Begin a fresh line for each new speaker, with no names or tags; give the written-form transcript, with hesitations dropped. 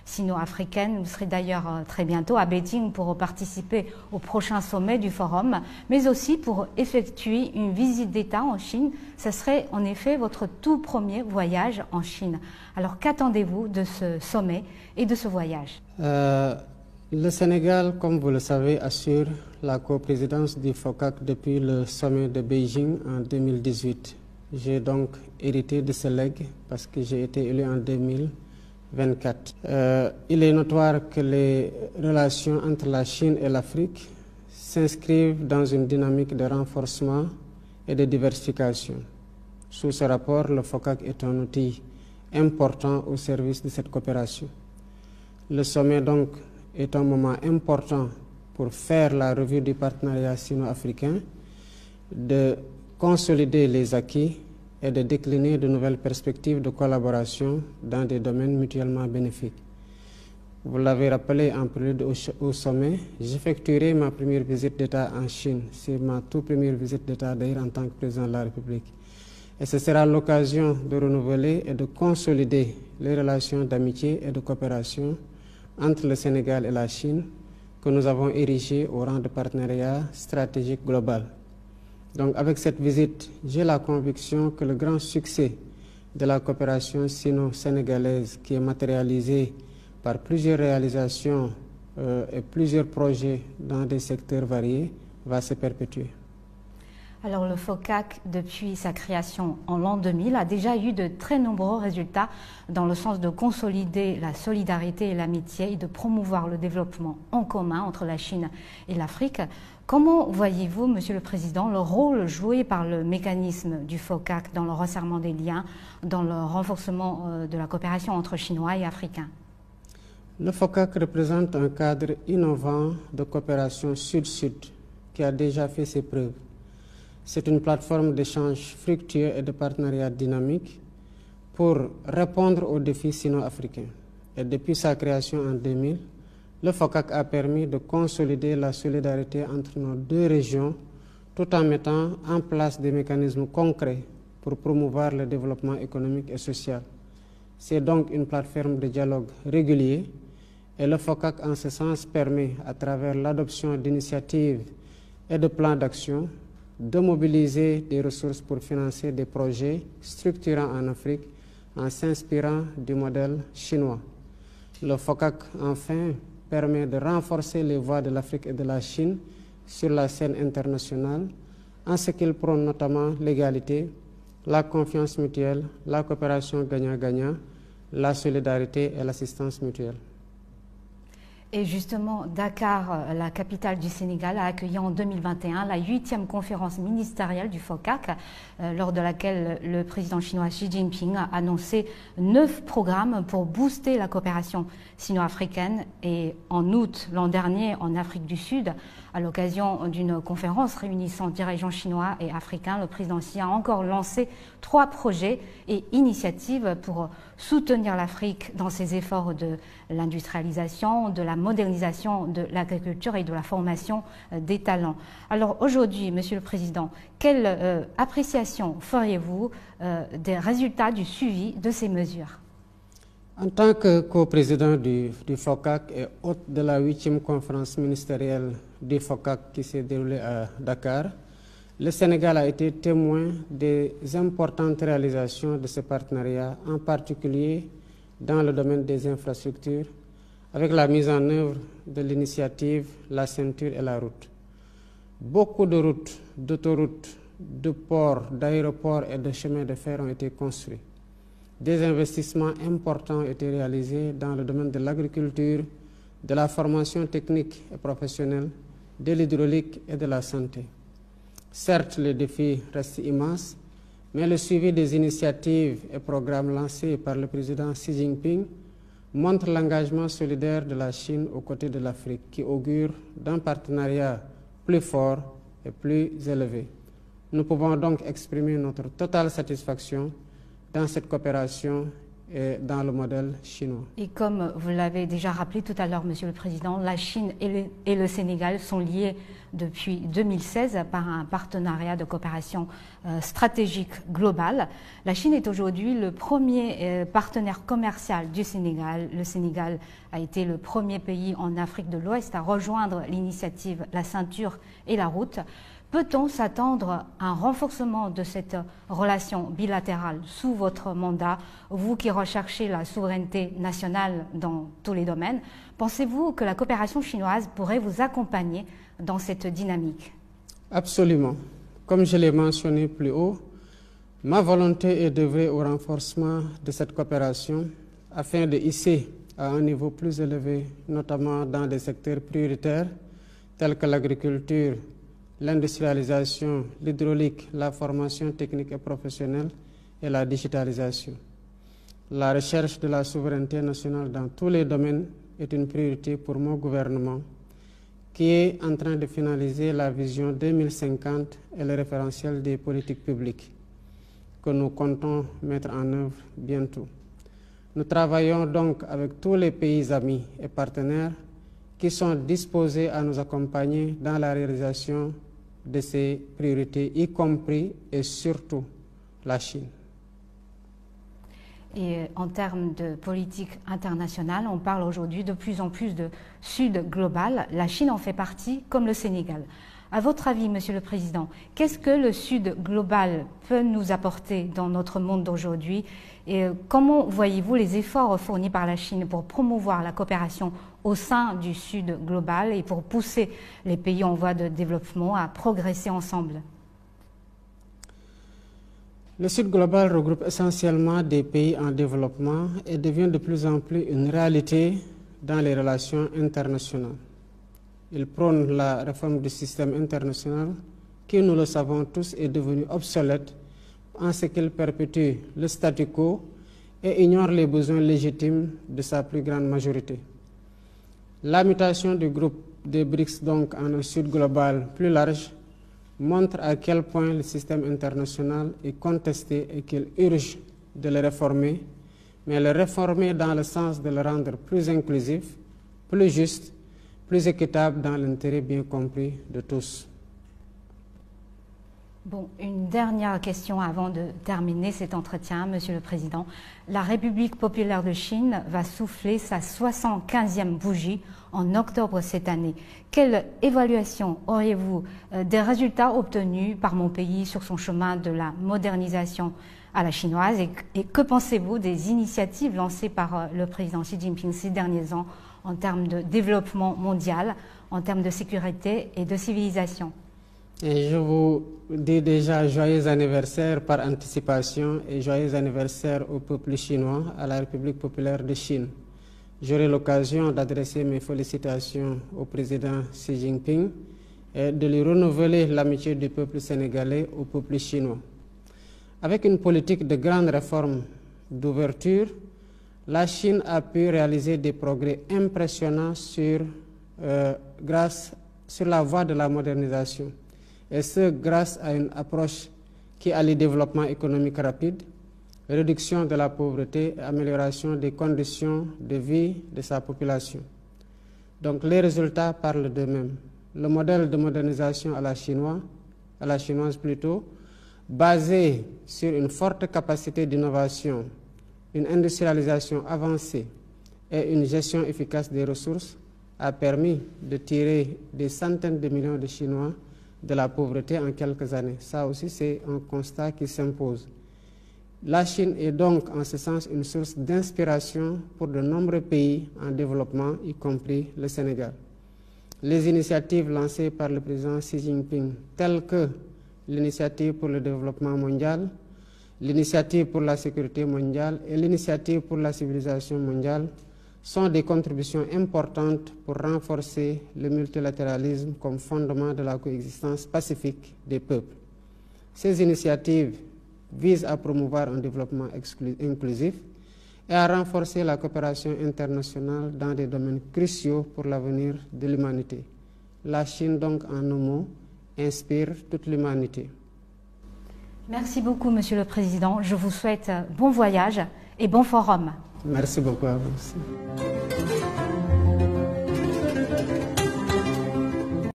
sino-africaine. Vous serez d'ailleurs très bientôt à Beijing pour participer au prochain sommet du forum, mais aussi pour effectuer une visite d'État en Chine. Ce serait en effet votre tout premier voyage en Chine. Alors qu'attendez-vous de ce sommet et de ce voyage?
Le Sénégal, comme vous le savez, assure la coprésidence du FOCAC depuis le sommet de Beijing en 2018. J'ai donc hérité de ce legs parce que j'ai été élu en 2024. Il est notoire que les relations entre la Chine et l'Afrique s'inscrivent dans une dynamique de renforcement et de diversification. Sous ce rapport, le FOCAC est un outil important au service de cette coopération. Le sommet donc est un moment important pour faire la revue du partenariat sino-africain, de consolider les acquis et de décliner de nouvelles perspectives de collaboration dans des domaines mutuellement bénéfiques. Vous l'avez rappelé en prélude au sommet, j'effectuerai ma première visite d'État en Chine. C'est ma toute première visite d'État d'ailleurs en tant que président de la République. Et ce sera l'occasion de renouveler et de consolider les relations d'amitié et de coopération entre le Sénégal et la Chine que nous avons érigées au rang de partenariat stratégique global. Donc avec cette visite, j'ai la conviction que le grand succès de la coopération sino-sénégalaise qui est matérialisé par plusieurs réalisations et plusieurs projets dans des secteurs variés va se perpétuer.
Alors le FOCAC, depuis sa création en l'an 2000, a déjà eu de très nombreux résultats dans le sens de consolider la solidarité et l'amitié et de promouvoir le développement en commun entre la Chine et l'Afrique. Comment voyez-vous, Monsieur le Président, le rôle joué par le mécanisme du FOCAC dans le resserrement des liens, dans le renforcement de la coopération entre Chinois et Africains?
Le FOCAC représente un cadre innovant de coopération sud-sud qui a déjà fait ses preuves. C'est une plateforme d'échange fructueux et de partenariat dynamique pour répondre aux défis sino-africains. Et depuis sa création en 2000, le FOCAC a permis de consolider la solidarité entre nos deux régions tout en mettant en place des mécanismes concrets pour promouvoir le développement économique et social. C'est donc une plateforme de dialogue régulier et le FOCAC en ce sens permet, à travers l'adoption d'initiatives et de plans d'action, de mobiliser des ressources pour financer des projets structurants en Afrique en s'inspirant du modèle chinois. Le FOCAC, enfin, permet de renforcer les voix de l'Afrique et de la Chine sur la scène internationale en ce qu'il prône notamment l'égalité, la confiance mutuelle, la coopération gagnant-gagnant, la solidarité et l'assistance mutuelle.
Et justement, Dakar, la capitale du Sénégal, a accueilli en 2021 la 8e conférence ministérielle du FOCAC, lors de laquelle le président chinois Xi Jinping a annoncé 9 programmes pour booster la coopération sino-africaine. Et en août l'an dernier, en Afrique du Sud, à l'occasion d'une conférence réunissant dirigeants chinois et africains, le président Xi a encore lancé 3 projets et initiatives pour soutenir l'Afrique dans ses efforts de l'industrialisation, de la modernisation de l'agriculture et de la formation des talents. Alors aujourd'hui, Monsieur le Président, quelle appréciation feriez-vous des résultats du suivi de ces mesures?
En tant que coprésident du FOCAC et hôte de la 8e conférence ministérielle du FOCAC qui s'est déroulée à Dakar, le Sénégal a été témoin des importantes réalisations de ce partenariat, en particulier dans le domaine des infrastructures, avec la mise en œuvre de l'initiative La Ceinture et la Route. Beaucoup de routes, d'autoroutes, de ports, d'aéroports et de chemins de fer ont été construits. Des investissements importants ont été réalisés dans le domaine de l'agriculture, de la formation technique et professionnelle, de l'hydraulique et de la santé. Certes, les défis restent immenses, mais le suivi des initiatives et programmes lancés par le président Xi Jinping montre l'engagement solidaire de la Chine aux côtés de l'Afrique, qui augure d'un partenariat plus fort et plus élevé. Nous pouvons donc exprimer notre totale satisfaction dans cette coopération dans le modèle chinois.
Et comme vous l'avez déjà rappelé tout à l'heure, Monsieur le Président, la Chine et le Sénégal sont liés depuis 2016 par un partenariat de coopération stratégique globale. La Chine est aujourd'hui le premier partenaire commercial du Sénégal. Le Sénégal a été le premier pays en Afrique de l'Ouest à rejoindre l'initiative La Ceinture et la Route. Peut-on s'attendre à un renforcement de cette relation bilatérale sous votre mandat, vous qui recherchez la souveraineté nationale dans tous les domaines? Pensez-vous que la coopération chinoise pourrait vous accompagner dans cette dynamique?
Absolument. Comme je l'ai mentionné plus haut, ma volonté est d'œuvrer au renforcement de cette coopération afin de hisser à un niveau plus élevé, notamment dans des secteurs prioritaires tels que l'agriculture, l'industrialisation, l'hydraulique, la formation technique et professionnelle et la digitalisation. La recherche de la souveraineté nationale dans tous les domaines est une priorité pour mon gouvernement qui est en train de finaliser la vision 2050 et le référentiel des politiques publiques que nous comptons mettre en œuvre bientôt. Nous travaillons donc avec tous les pays amis et partenaires qui sont disposés à nous accompagner dans la réalisation de ces priorités, y compris et surtout la Chine.
Et en termes de politique internationale, on parle aujourd'hui de plus en plus de Sud global. La Chine en fait partie, comme le Sénégal. À votre avis, Monsieur le Président, qu'est-ce que le Sud global peut nous apporter dans notre monde d'aujourd'hui? Et comment voyez-vous les efforts fournis par la Chine pour promouvoir la coopération au sein du Sud global et pour pousser les pays en voie de développement à progresser ensemble?
Le Sud global regroupe essentiellement des pays en développement et devient de plus en plus une réalité dans les relations internationales. Il prône la réforme du système international qui, nous le savons tous, est devenu obsolète en ce qu'il perpétue le statu quo et ignore les besoins légitimes de sa plus grande majorité. La mutation du groupe des BRICS donc en un Sud global plus large montre à quel point le système international est contesté et qu'il urge de le réformer, mais le réformer dans le sens de le rendre plus inclusif, plus juste, plus équitable dans l'intérêt bien compris de tous.
Bon, une dernière question avant de terminer cet entretien, Monsieur le Président. La République populaire de Chine va souffler sa 75e bougie en octobre cette année. Quelle évaluation auriez-vous des résultats obtenus par mon pays sur son chemin de la modernisation à la chinoise et que pensez-vous des initiatives lancées par le président Xi Jinping ces derniers ans en termes de développement mondial, en termes de sécurité et de civilisation?
Et je vous dis déjà joyeux anniversaire par anticipation et joyeux anniversaire au peuple chinois, à la République populaire de Chine. J'aurai l'occasion d'adresser mes félicitations au président Xi Jinping et de lui renouveler l'amitié du peuple sénégalais au peuple chinois. Avec une politique de grandes réformes d'ouverture, la Chine a pu réaliser des progrès impressionnants sur la voie de la modernisation. Et ce, grâce à une approche qui allie développement économique rapide, réduction de la pauvreté et amélioration des conditions de vie de sa population. Donc les résultats parlent d'eux-mêmes. Le modèle de modernisation à la chinoise plutôt, basé sur une forte capacité d'innovation, une industrialisation avancée et une gestion efficace des ressources, a permis de tirer des centaines de millions de Chinois de la pauvreté en quelques années. Ça aussi, c'est un constat qui s'impose. La Chine est donc, en ce sens, une source d'inspiration pour de nombreux pays en développement, y compris le Sénégal. Les initiatives lancées par le président Xi Jinping, telles que l'initiative pour le développement mondial, l'initiative pour la sécurité mondiale et l'initiative pour la civilisation mondiale, sont des contributions importantes pour renforcer le multilatéralisme comme fondement de la coexistence pacifique des peuples. Ces initiatives visent à promouvoir un développement inclusif et à renforcer la coopération internationale dans des domaines cruciaux pour l'avenir de l'humanité. La Chine, donc, en un mot, inspire toute l'humanité.
Merci beaucoup, Monsieur le Président. Je vous souhaite bon voyage et bon forum.
Merci beaucoup à vous aussi.